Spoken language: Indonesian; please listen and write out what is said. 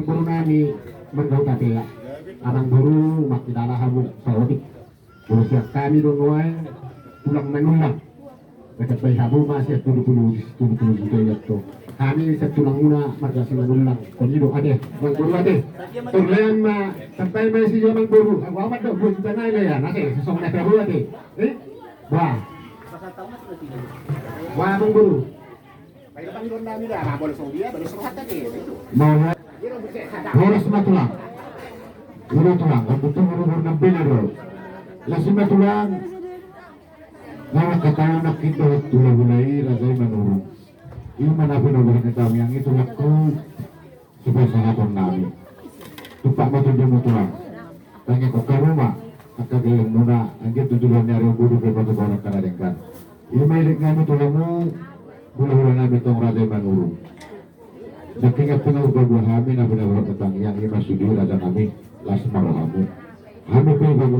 guru nami menggau tadi ya anang guru makidala hamu saodik guru siap kami donoai tulang menulang dekat bayi hamu masih tulu gitu ya tuh kami setulang muna margasi menulang konido ade bang guru ade turlean ma sampai masih yo bang guru aku amat dok buat tanah ya nasi sesong nak rabu ade wah wah bang guru mau harus matulang guru tulang betul guru bernambil dulu langsung matulang nama kata anak kita tulang mulai razai menurun ini mana pun orang kita yang itu laku supaya sahabat kami tupak batu dia matulang tanya kok kamu mah akan geleng nuna anjir tujuan nyari guru ke batu orang kanadengkan ini milik kami tulangmu bulan kami tong razai menurun saking pengaruh kami na benar-benar tentang yang ini masih di raja kami las marohamu kami